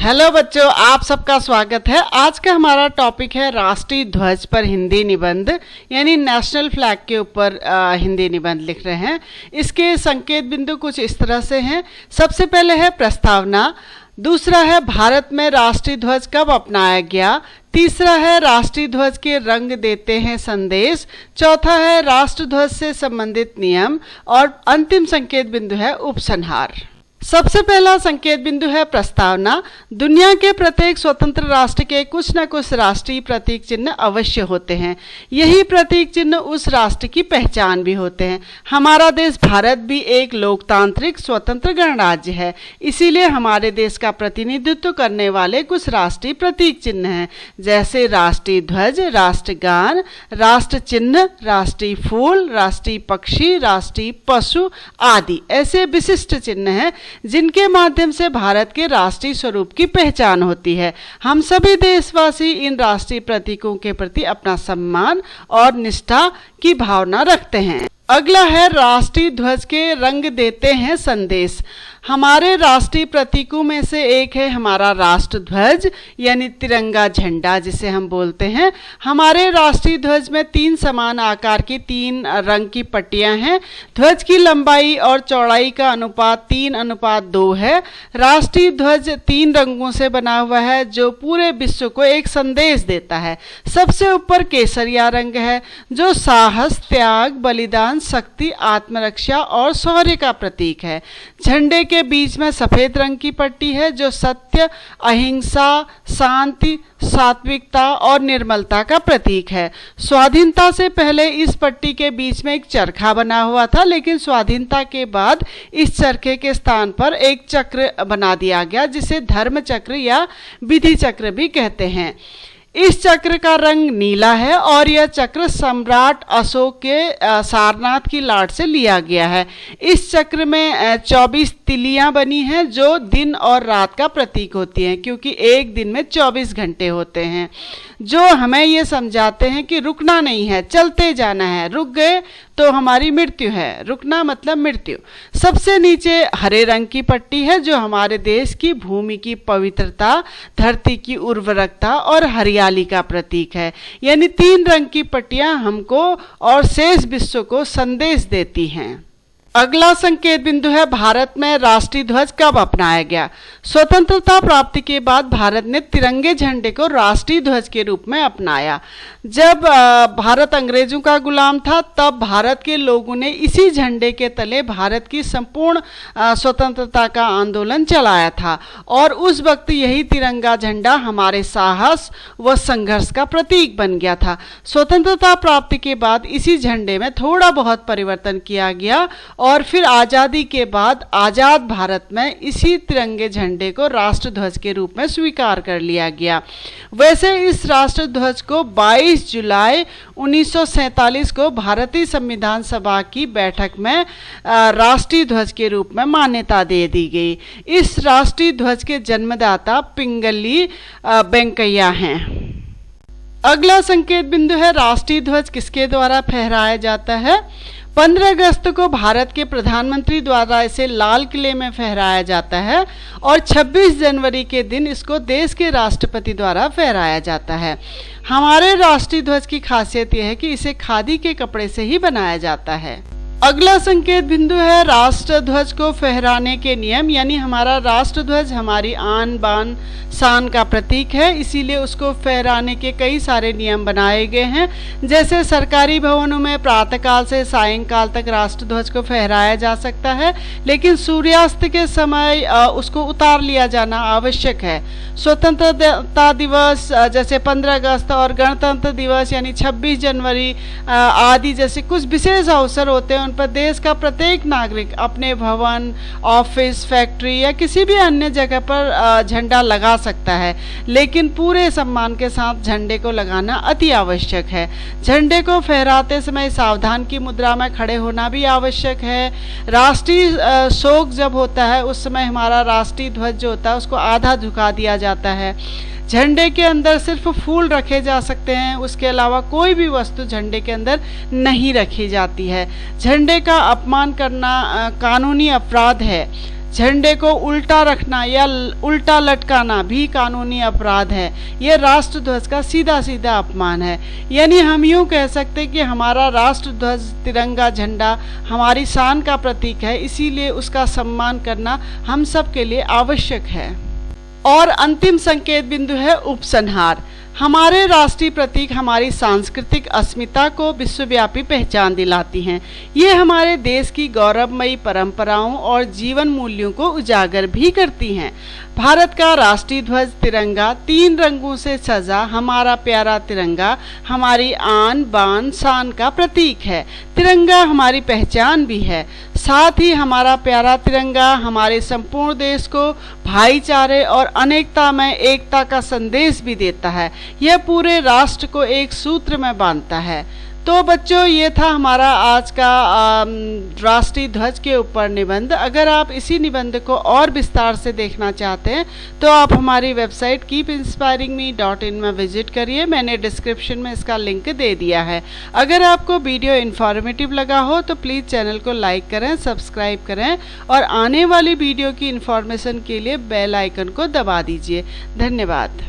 Hello बच्चों, आप सबका स्वागत है। आज का हमारा टॉपिक है राष्ट्रीय ध्वज पर हिंदी निबंध, यानी नेशनल फ्लैग के ऊपर हिंदी निबंध लिख रहे हैं। इसके संकेत बिंदु कुछ इस तरह से हैं। सबसे पहले है प्रस्तावना, दूसरा है भारत में राष्ट्रीय ध्वज कब अपनाया गया, तीसरा है राष्ट्रीय ध्वज के रंग देते हैं संदेश, चौथा है राष्ट्र ध्वज से संबंधित नियम और अंतिम संकेत बिंदु है उपसंहार। सबसे पहला संकेत बिंदु है प्रस्तावना। दुनिया के प्रत्येक स्वतंत्र राष्ट्र के कुछ न कुछ राष्ट्रीय प्रतीक चिन्ह अवश्य होते हैं। यही प्रतीक चिन्ह उस राष्ट्र की पहचान भी होते हैं। हमारा देश भारत भी एक लोकतांत्रिक स्वतंत्र गणराज्य है, इसीलिए हमारे देश का प्रतिनिधित्व करने वाले कुछ राष्ट्रीय प्रतीक चिन्ह हैं, जैसे राष्ट्रीय ध्वज, राष्ट्रगान, राष्ट्र चिन्ह, राष्ट्रीय फूल, राष्ट्रीय पक्षी, राष्ट्रीय पशु आदि ऐसे विशिष्ट चिन्ह हैं जिनके माध्यम से भारत के राष्ट्रीय स्वरूप की पहचान होती है। हम सभी देशवासी इन राष्ट्रीय प्रतीकों के प्रति अपना सम्मान और निष्ठा की भावना रखते हैं। अगला है राष्ट्रीय ध्वज के रंग देते हैं संदेश। हमारे राष्ट्रीय प्रतीकों में से एक है हमारा राष्ट्र ध्वज, यानी तिरंगा झंडा जिसे हम बोलते हैं। हमारे राष्ट्रीय ध्वज में 3 समान आकार की 3 रंग की पट्टियां हैं। ध्वज की लंबाई और चौड़ाई का अनुपात 3:2 है। राष्ट्रीय ध्वज 3 रंगों से बना हुआ है जो पूरे विश्व को एक संदेश देता है। सबसे ऊपर केसरिया रंग है जो साहस, त्याग, बलिदान, शक्ति, आत्मरक्षा और शौर्य का प्रतीक है। झंडे के बीच में सफेद रंग की पट्टी है जो सत्य, अहिंसा, शांति, सात्विकता और निर्मलता का प्रतीक है। स्वाधीनता से पहले इस पट्टी के बीच में एक चरखा बना हुआ था, लेकिन स्वाधीनता के बाद इस चरखे के स्थान पर एक चक्र बना दिया गया जिसे धर्म चक्र या विधि चक्र भी कहते हैं। इस चक्र का रंग नीला है और यह चक्र सम्राट अशोक के सारनाथ की लाट से लिया गया है। इस चक्र में 24 तिलियां बनी हैं जो दिन और रात का प्रतीक होती हैं, क्योंकि एक दिन में 24 घंटे होते हैं, जो हमें ये समझाते हैं कि रुकना नहीं है, चलते जाना है। रुक गए तो हमारी मृत्यु है। रुकना मतलब मृत्यु। सबसे नीचे हरे रंग की पट्टी है जो हमारे देश की भूमि की पवित्रता, धरती की उर्वरकता और हरियाली का प्रतीक है। यानी 3 रंग की पट्टियां हमको और शेष विश्व को संदेश देती हैं। अगला संकेत बिंदु है भारत में राष्ट्रीय ध्वज कब अपनाया गया। स्वतंत्रता प्राप्ति के बाद भारत ने तिरंगे झंडे को राष्ट्रीय ध्वज के रूप में अपनाया। जब भारत अंग्रेजों का गुलाम था तब भारत के लोगों ने इसी झंडे के तले भारत की संपूर्ण स्वतंत्रता का आंदोलन चलाया था और उस वक्त यही तिरंगा झंडा हमारे साहस व संघर्ष का प्रतीक बन गया था। स्वतंत्रता प्राप्ति के बाद इसी झंडे में थोड़ा बहुत परिवर्तन किया गया और फिर आज़ादी के बाद आज़ाद भारत में इसी तिरंगे झंडे को राष्ट्र ध्वज के रूप में स्वीकार कर लिया गया। वैसे इस राष्ट्र ध्वज को 22 जुलाई 1947 को भारतीय संविधान सभा की बैठक में राष्ट्रीय ध्वज के रूप में मान्यता दे दी गई। इस राष्ट्रीय ध्वज के जन्मदाता पिंगली वेंकैया हैं। अगला संकेत बिंदु है राष्ट्रीय ध्वज किसके द्वारा फहराया जाता है। 15 अगस्त को भारत के प्रधानमंत्री द्वारा इसे लाल किले में फहराया जाता है और 26 जनवरी के दिन इसको देश के राष्ट्रपति द्वारा फहराया जाता है। हमारे राष्ट्रीय ध्वज की खासियत यह है कि इसे खादी के कपड़े से ही बनाया जाता है। अगला संकेत बिंदु है राष्ट्र ध्वज को फहराने के नियम, यानी हमारा राष्ट्र ध्वज हमारी आन बान शान का प्रतीक है, इसीलिए उसको फहराने के कई सारे नियम बनाए गए हैं। जैसे सरकारी भवनों में प्रातःकाल से सायंकाल तक राष्ट्र ध्वज को फहराया जा सकता है, लेकिन सूर्यास्त के समय उसको उतार लिया जाना आवश्यक है। स्वतंत्रता दिवस जैसे 15 अगस्त और गणतंत्र दिवस यानी 26 जनवरी आदि जैसे कुछ विशेष अवसर होते हैं, उन पर देश का प्रत्येक नागरिक अपने भवन, ऑफिस, फैक्ट्री या किसी भी अन्य जगह पर झंडा लगा सकता है, लेकिन पूरे सम्मान के साथ झंडे को लगाना अति आवश्यक है। झंडे को फहराते समय सावधान की मुद्रा में खड़े होना भी आवश्यक है। राष्ट्रीय शोक जब होता है उस समय हमारा राष्ट्रीय ध्वज जो होता है उसको आधा झुका दिया जाता है। झंडे के अंदर सिर्फ फूल रखे जा सकते हैं, उसके अलावा कोई भी वस्तु झंडे के अंदर नहीं रखी जाती है। झंडे का अपमान करना कानूनी अपराध है। झंडे को उल्टा रखना या उल्टा लटकाना भी कानूनी अपराध है। यह राष्ट्रध्वज का सीधा सीधा अपमान है। यानी हम यूँ कह सकते कि हमारा राष्ट्रध्वज तिरंगा झंडा हमारी शान का प्रतीक है, इसीलिए उसका सम्मान करना हम सब के लिए आवश्यक है। और अंतिम संकेत बिंदु है उपसंहार। हमारे राष्ट्रीय प्रतीक हमारी सांस्कृतिक अस्मिता को विश्वव्यापी पहचान दिलाती हैं। ये हमारे देश की गौरवमयी परंपराओं और जीवन मूल्यों को उजागर भी करती हैं। भारत का राष्ट्रीय ध्वज तिरंगा 3 रंगों से सजा हमारा प्यारा तिरंगा हमारी आन बान शान का प्रतीक है। तिरंगा हमारी पहचान भी है। साथ ही हमारा प्यारा तिरंगा हमारे संपूर्ण देश को भाईचारे और अनेकता में एकता का संदेश भी देता है। यह पूरे राष्ट्र को एक सूत्र में बांधता है। तो बच्चों, ये था हमारा आज का राष्ट्रीय ध्वज के ऊपर निबंध। अगर आप इसी निबंध को और विस्तार से देखना चाहते हैं तो आप हमारी वेबसाइट keepinspiringme.in में विजिट करिए। मैंने डिस्क्रिप्शन में इसका लिंक दे दिया है। अगर आपको वीडियो इन्फॉर्मेटिव लगा हो तो प्लीज़ चैनल को लाइक करें, सब्सक्राइब करें और आने वाली वीडियो की इन्फॉर्मेशन के लिए बेल आइकन को दबा दीजिए। धन्यवाद।